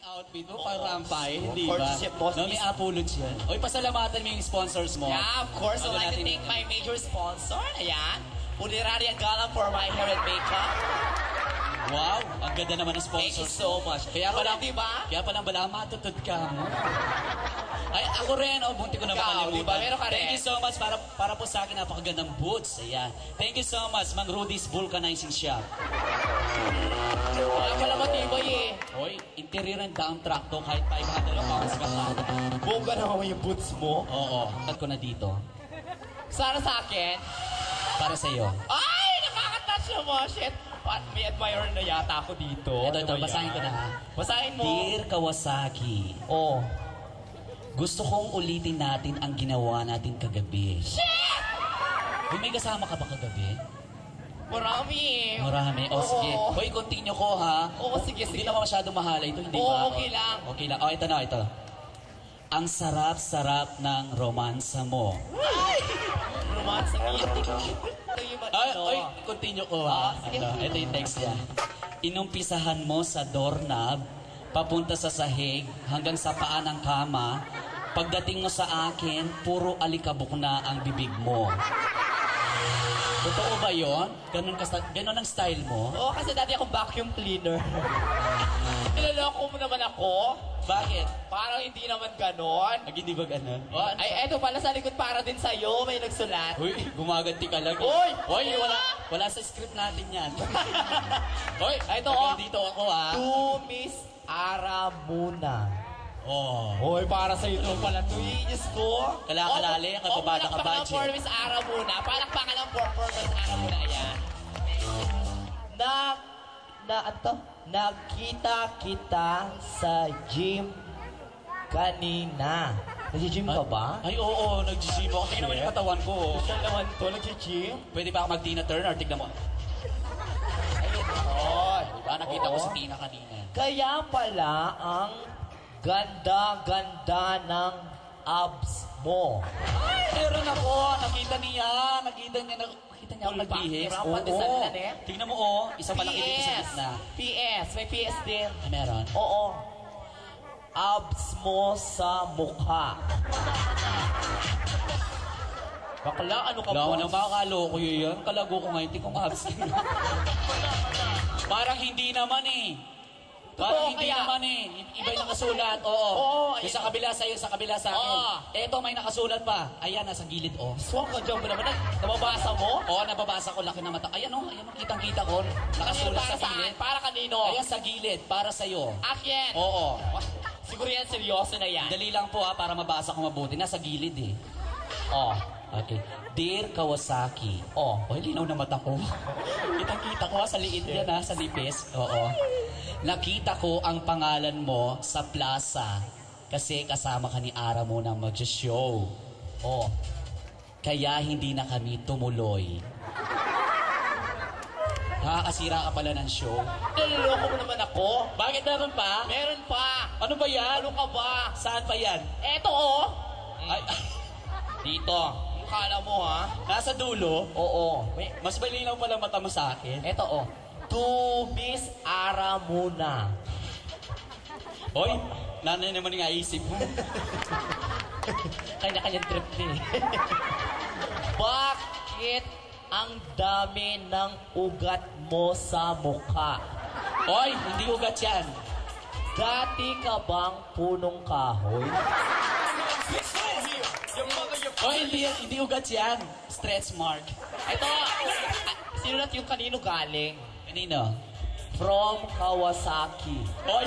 Outfit mo, pang rampay, hindi Of ba? course, boss. No, may apology yan. Oy, pasalamatan mo yung sponsors mo. Yeah, of course. I'd Bago like to natin- thank my major sponsor. Ayan. Puliraria Galang for my hair and makeup. Wow, ang ganda naman ng Thank you sponsors. so much. Kaya pala, Di ba? kaya pala bala matutod ka mo. Ay, ako rin, bunti ko na Ikaw, makalimutan. di ba? Meron ka rin. Thank you so much para po sa akin napakagandang boots. Ayan. Thank you so much, Mang Rudy's Vulcanizing Shop. Kaya pala matibay eh. Hoy, interior and down track to kahit 500 ang pounds ka pa. Bongga naman yung boots mo. Oo, cut ko na dito. Sana sa akin. Para sa iyo. Ay! Nakaka-touch naman. Shit. May admirer na yata ako dito. Ito, Ano ba basahin yan? ko na ha. Basahin mo. Dear Kawasaki, Oh. gusto kong ulitin natin ang ginawa natin kagabi. Shit! Uy, may kasama ka ba kagabi? Marami eh. Marami. O, Oo. sige. Hoy, continue ko, ha? Oo, sige, Hindi sige. naman masyadong mahala ito, hindi Oo, ba? okay lang. Okay lang. O, ito na, ito. Ang sarap-sarap ng romansa mo. Ay! Romance sa meeting. Ay, continue ko, ha? sige. Ito yung text niya. Inumpisahan mo sa doorknob, papunta sa sahig, hanggang sa paa ng kama. Pagdating mo sa akin, puro alikabok na ang bibig mo. Totoo ba yun? Ganon ang style mo? Oo, kasi dati akong vacuum cleaner. Nilaloko mo naman ako. Bakit? Parang hindi naman ganon. Hindi ba ganon? Ay, eto pala sa likod para din sa'yo. May nagsulat. Uy, gumaganti ka lang. Uy! Uy, wala sa script natin yan. Uy, Ito, hanggang oh. dito ako, ha? To Miss Aramuna. Oh. Hoy, para sa ito pala to. Diyos ko. Kala-kalali, kagabata ka palakpakan budget. for Miss Aramuna. Palakpakan lang for Miss Aramuna. Ayan. Nagkita kita sa gym kanina. Nag-gym ka ba? Ay, oo, nag-gym ako. Tingnan mo yung katawan ko. oh. Gusto naman to, nag-gym? Pwede ba ako mag-Tina Turner? Tignan mo. Ay, Diba, nakita ko si Tina kanina. Kaya pala ang ganda-ganda ng abs mo. Meron ako, nakita niya ako nagbihis. Background, pandesal na, eh. Tingnan mo, oh, isa pa lang ibig sa PS. gitna. PS. May PS din. Ah, meron. Oo. Abs mo sa mukha. Bakla, ano ka Wala ko ba? nang makakaloko yun. Kalago ko ngayon, tingkong abs. Parang hindi naman eh. Parang Totoo hindi kaya? naman eh. Iba yung nakasulat. Oo. Oo, Yung sa kabila sa'yo, sa kabila sa akin. Oo. Eto, may nakasulat pa. Ayan, nasa gilid, oh. Swak ka dyan mo naman. Nababasa mo? Oo, nababasa ko, laki na mata. Ayan, oh. Ayan, oh, kitang-kita ko. Nakasulat Para sa saan? gilid. Para kanino? Ayan, sa gilid. Para sa'yo. Akin. Oo. Siguro yan, seryoso na yan. Dali lang po, ha, para mabasa ko mabuti. Nasa gilid, eh. Oh, okay. Dear Kawasaki. Oh, linaw na mata ko. Kitang-kita ko, ha, sa liit yan, ha, sa lipis. Oo. Nakita ko ang pangalan mo sa plaza kasi kasama ka ni Ara mo na mag-show. Oh, kaya hindi na kami tumuloy. Nakakasira ka pala ng show. Naluloko mo naman ako. Bakit meron pa? Meron pa. Ano ba yan? Ano ka ba? Saan pa yan? Eto oh. Ay, Dito. Kala mo ha? nasa dulo. Oo. Mas malinaw pala mata mo sa akin. Eto oh. To Miss Aramuna. Hoy, nanay naman nga isip mo. Kanya-kanyang trip ni. Bakit ang dami ng ugat mo sa mukha? Hoy, hindi ugat yan. Dati ka bang punong kahoy? Hoy, hindi ugat yan. Stretch mark. Ito, sinulat yung kanino galing. Kanino? From Kawasaki. Hoy,